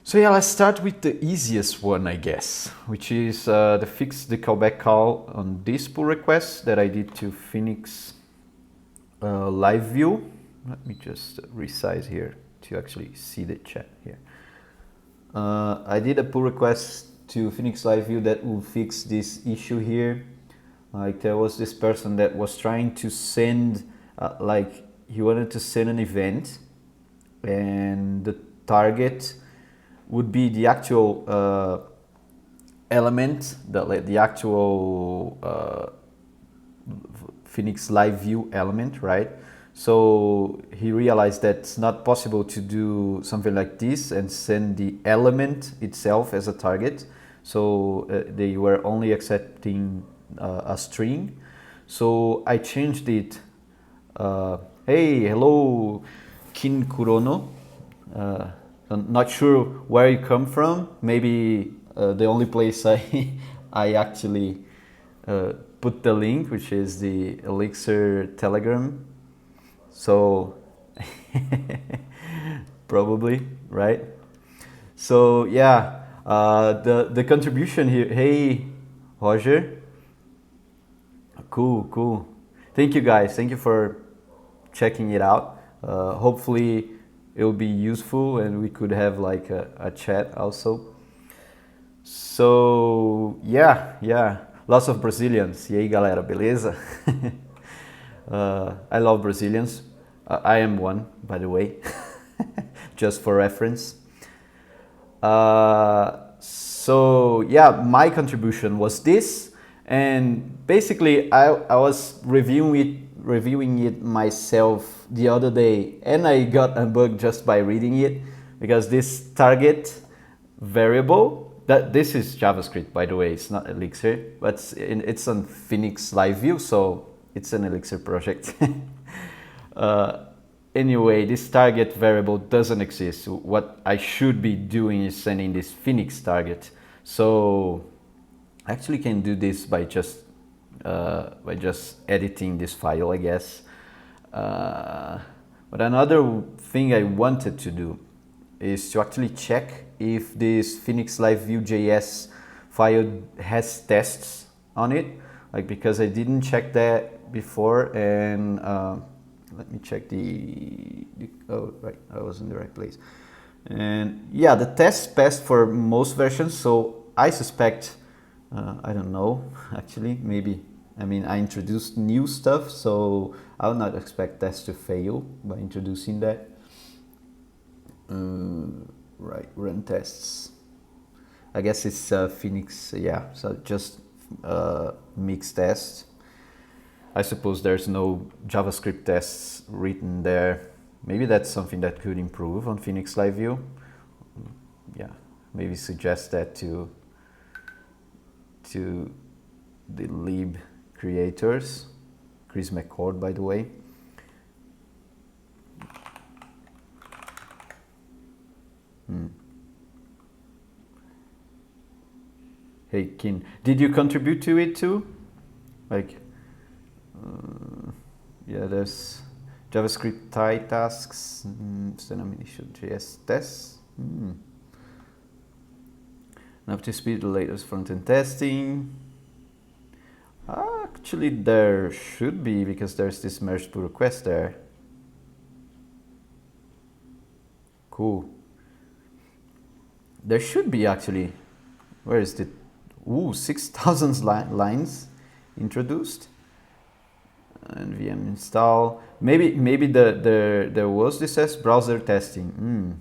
So yeah, let's start with the easiest one, I guess, which is the fix the callback call on this pull request that I did to Phoenix live view. Let me just resize here to actually see the chat here. I did a pull request to Phoenix live view that will fix this issue here. Like there was this person that was trying to send, like he wanted to send an event, and the target would be the actual element, the actual Phoenix live view element, right? So he realized that it's not possible to do something like this and send the element itself as a target. So they were only accepting a string. So I changed it. Hey, hello, Kin Kurono. I'm not sure where you come from. Maybe the only place I I actually put the link, which is the Elixir Telegram. So probably, right? So yeah, the contribution here. Hey, Roger. Cool, cool. Thank you guys. Thank you for checking it out. Hopefully it will be useful and we could have like a chat also. So yeah, lots of Brazilians. E aí, galera, beleza? I love Brazilians. I am one, by the way, just for reference. So yeah, my contribution was this, and basically I was reviewing it myself the other day, and I got a bug just by reading it, because this target variable, that this is JavaScript, by the way, it's not Elixir, but it's on Phoenix Live View, so it's an Elixir project. Anyway, this target variable doesn't exist. What I should be doing is sending this Phoenix target. So I actually can do this by just editing this file, I guess. But another thing I wanted to do is to actually check if this Phoenix Live Vue.js file has tests on it, like, because I didn't check that before, and let me check oh right, I was in the right place. And yeah, the test passed for most versions, so I suspect, I don't know, actually, maybe, I mean, I introduced new stuff, so I would not expect tests to fail by introducing that. Right, run tests. I guess it's Phoenix, yeah, so just mixed tests. I suppose there's no JavaScript tests written there. Maybe that's something that could improve on Phoenix Live View. Yeah, maybe suggest that to the lib creators. Chris McCord, by the way. Hey, Kin, did you contribute to it too? Like, yeah, there's JavaScript tie tasks, JS tests. Now to speed the latest front-end testing. Actually, there should be, because there's this merge pull request there. Cool. There should be, actually. Where is it? Ooh, 6,000 lines introduced. And VM install. Maybe there was this as browser testing.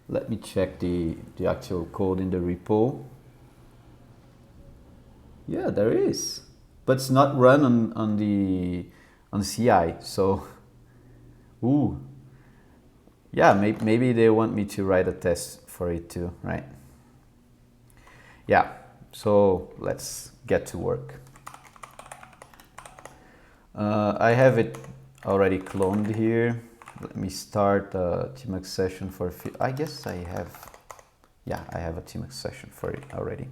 Let me check the actual code in the repo. Yeah, there is, but it's not run on the CI. So, ooh, yeah, maybe they want me to write a test for it too, right? Yeah. So let's get to work. I have it already cloned here. Let me start a Tmux session for, I guess I have, yeah, I have a Tmux session for it already.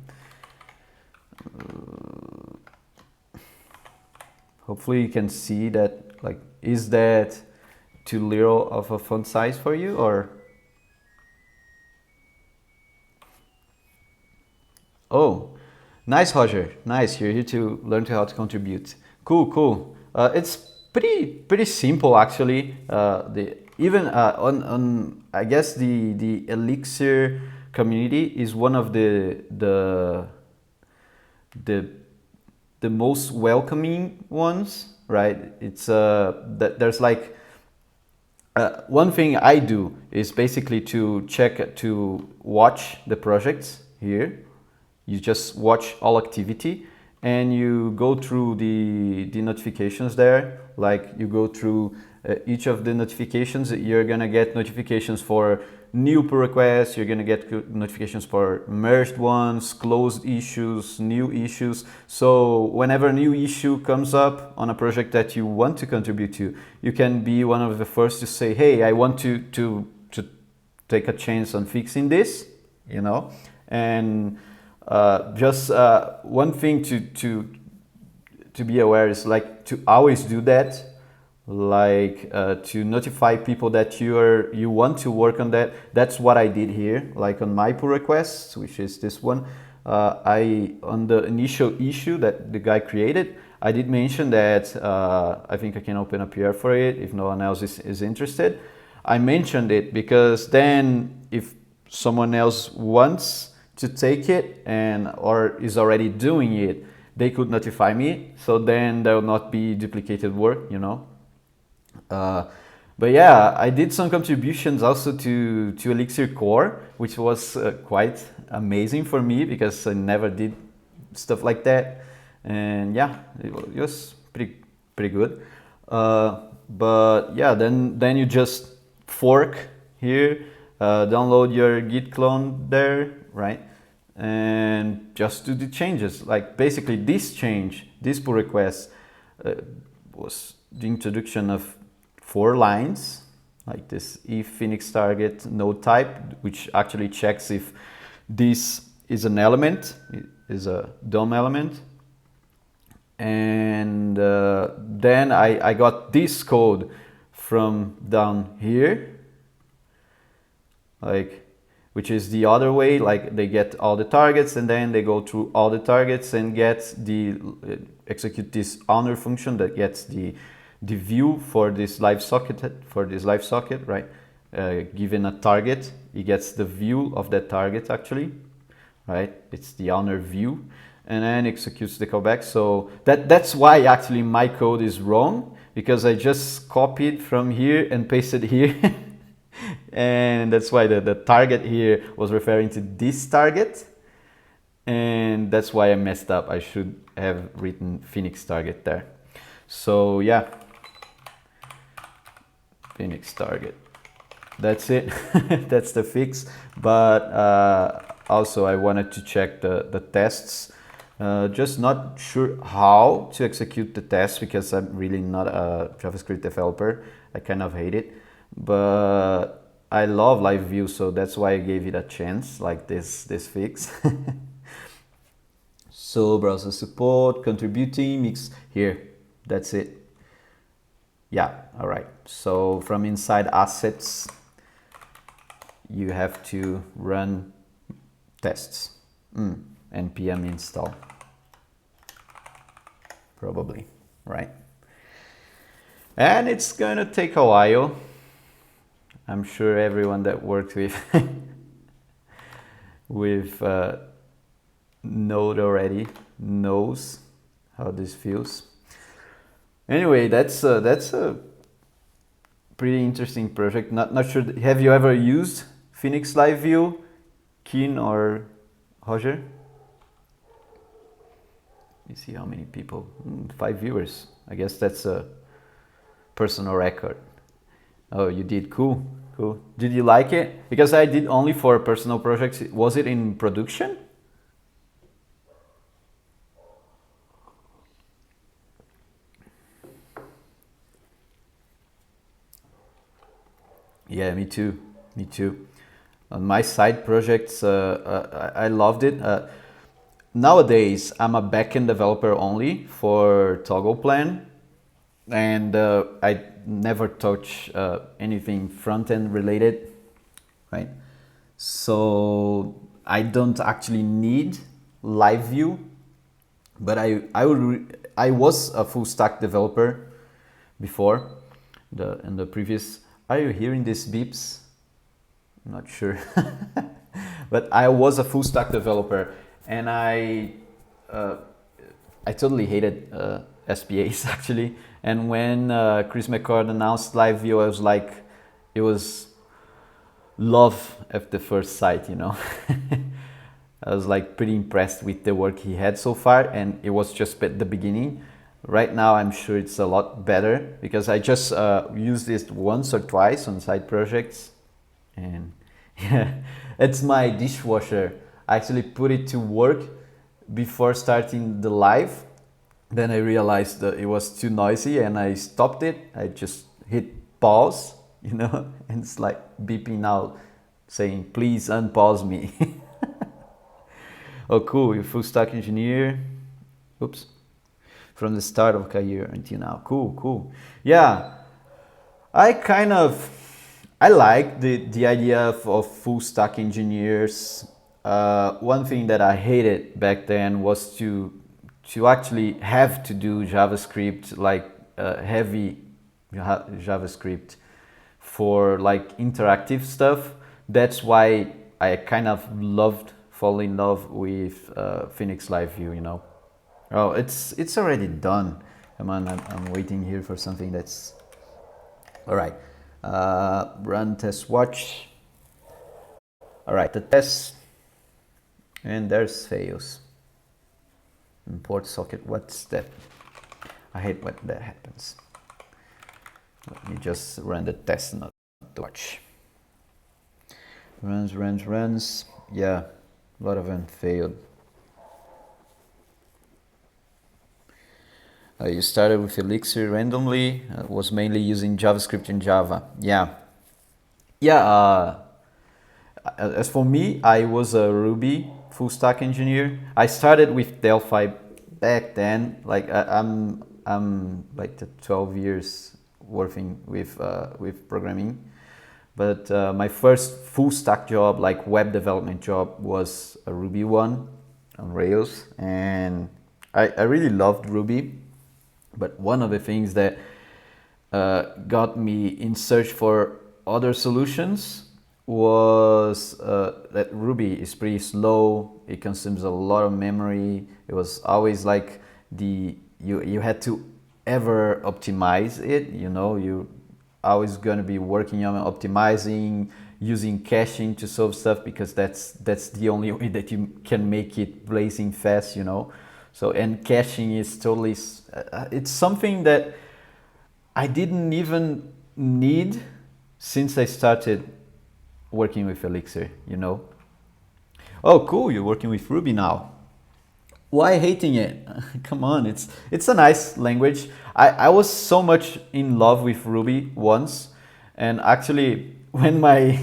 Hopefully you can see that, like, is that too little of a font size for you, or? Oh, nice, Roger. Nice. You're here to learn how to contribute. Cool, cool. It's pretty simple actually. The even on I guess the Elixir community is one of the the most welcoming ones, right? It's that there's like one thing I do is basically to check to watch the projects here. You just watch all activity and you go through the notifications there. Like you go through each of the notifications. You're gonna get notifications for new pull requests. You're gonna get notifications for merged ones, closed issues, new issues. So whenever a new issue comes up on a project that you want to contribute to, you can be one of the first to say, hey, I want to take a chance on fixing this, you know. And just one thing to be aware is like to always do that, like to notify people that you want to work on that. That's what I did here, like on my pull requests, which is this one. I on the initial issue that the guy created, I did mention that I think I can open up here for it if no one else is interested. I mentioned it because then if someone else wants to take it and or is already doing it, they could notify me, so then there will not be duplicated work, you know. But yeah, I did some contributions also to Elixir Core, which was quite amazing for me because I never did stuff like that, and yeah, it was pretty good. But yeah, then you just fork here, download your Git clone there, right? And just do the changes. Like basically this change, this pull request was the introduction of 4 lines, like this if Phoenix target node type, which actually checks if this is an element, is a DOM element. And then I got this code from down here, like, which is the other way, like they get all the targets and then they go through all the targets and get the execute this owner function that gets the view for this live socket, right? Given a target, it gets the view of that target actually, right? It's the owner view, and then executes the callback. So that's why actually my code is wrong, because I just copied from here and pasted here. And that's why the target here was referring to this target, and that's why I messed up. I should have written Phoenix target there. So yeah, Phoenix target, that's it. That's the fix. But also I wanted to check the tests, just not sure how to execute the tests because I'm really not a JavaScript developer. I kind of hate it, but I love live view, so that's why I gave it a chance, like this fix. So browser support, contributing, mix here, that's it. Yeah, all right. So from inside assets, you have to run tests, npm install, probably, right? And it's gonna take a while. I'm sure everyone that worked with Node already knows how this feels. Anyway, that's a pretty interesting project. Not sure. Have you ever used Phoenix Live View, Keen or Roger? You see how many people? 5 viewers. I guess that's a personal record. Oh, you did? Cool, cool. Did you like it? Because I did only for personal projects. Was it in production? Yeah, me too. Me too. On my side projects, I loved it. Nowadays, I'm a backend developer only for Toggleplan. and I never touch anything front end related, right? So I don't actually need live view, but I was a full stack developer before in the previous. Are you hearing these beeps? I'm not sure. But I was a full stack developer, and uh, I totally hated SPAs actually. And when Chris McCord announced live view, I was like, it was love at the first sight, you know. I was like pretty impressed with the work he had so far, and it was just at the beginning. Right now, I'm sure it's a lot better because I just used it once or twice on side projects, and yeah, it's my dishwasher. I actually put it to work before starting the live. Then I realized that it was too noisy, and I stopped it. I just hit pause, you know, and it's like beeping out, saying, "Please unpause me." Oh, cool. You're full stack engineer. Oops. From the start of career until now. Cool, cool. Yeah, I kind of I like the idea of full stack engineers. One thing that I hated back then was to actually have to do JavaScript, like heavy JavaScript for like interactive stuff. That's why I kind of fall in love with Phoenix Live View, you know. Oh, it's already done. Come on, I'm waiting here for something that's all right. Run test watch. All right, the test, and there's fails. Import socket. What's that? I hate when that happens. Let me just run the test, not the watch. Runs. Yeah, a lot of them failed. You started with Elixir randomly. Was mainly using JavaScript and Java. Yeah. As for me, I was a Ruby full stack engineer. I started with Delphi back then. Like I'm like the 12 years working with programming. But my first full stack job, like web development job, was a Ruby one on Rails, and I really loved Ruby. But one of the things that got me in search for other solutions was that Ruby is pretty slow. It consumes a lot of memory. It was always like you had to ever optimize it. You know, you always gonna be working on optimizing, using caching to solve stuff because that's the only way that you can make it blazing fast. You know, so and caching is totally it's something that I didn't even need since I started working with Elixir, you know. Oh, cool, you're working with Ruby now. Why hating it? Come on, it's a nice language. I was so much in love with Ruby once, and actually when I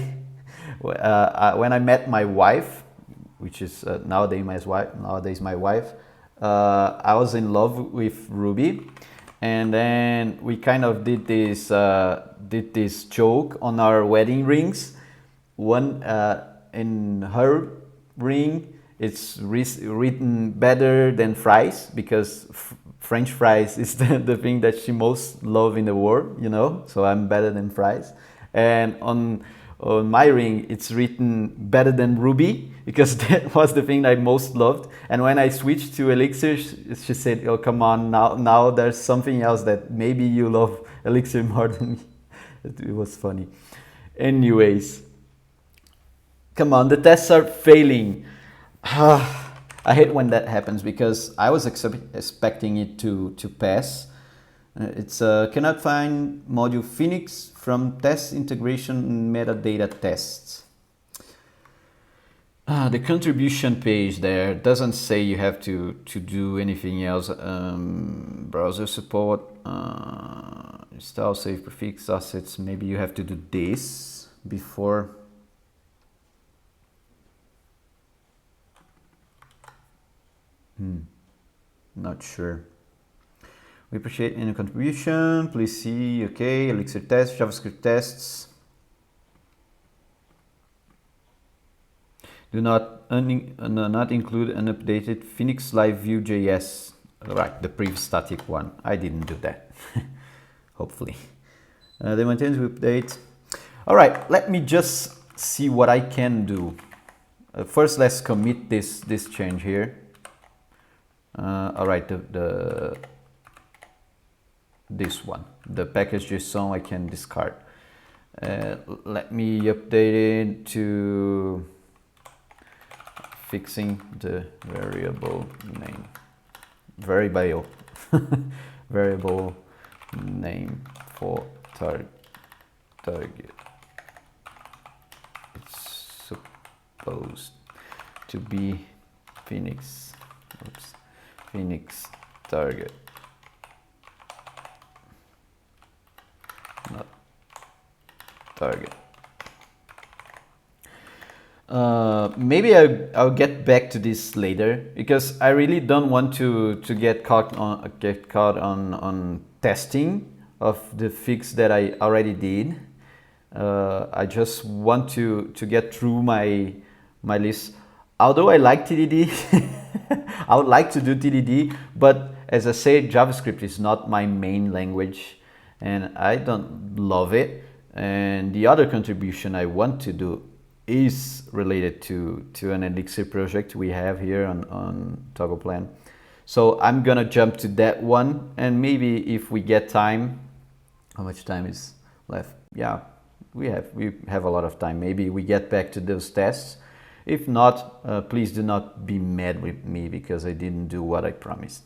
met my wife, which is nowadays my wife, I was in love with Ruby, and then we kind of did this joke on our wedding rings. One in her ring, it's written better than fries because French fries is the thing that she most love in the world, you know. So I'm better than fries, and on my ring it's written better than Ruby because that was the thing I most loved. And when I switched to Elixir, she said, "Oh, come on, now there's something else that maybe you love Elixir more than me." It was funny. Anyways, come on, the tests are failing. I hate when that happens because I was expecting it to pass. It's cannot find module Phoenix from test integration metadata tests. The contribution page there doesn't say you have to do anything else. Browser support, style save prefix assets. Maybe you have to do this before. Not sure. We appreciate any contribution. Please see, okay, Elixir tests, JavaScript tests. Do not include an updated Phoenix Live Vue.js. Right, the previous static one. I didn't do that. Hopefully. They maintain the update. All right, let me just see what I can do. First, let's commit this change here. All right, this one, the package.json, I can discard. Let me update it to fixing the variable name. Variable name for target. It's supposed to be Phoenix. Oops. Phoenix target. Not target. Maybe I'll get back to this later, because I really don't want to get caught on testing of the fix that I already did. I just want to get through my list. Although I like TDD, I would like to do TDD, but as I said, JavaScript is not my main language and I don't love it. And the other contribution I want to do is related to an Elixir project we have here on Toggleplan. So I'm gonna jump to that one, and maybe if we get time, how much time is left? Yeah, we have a lot of time. Maybe we get back to those tests. If not, please do not be mad with me because I didn't do what I promised.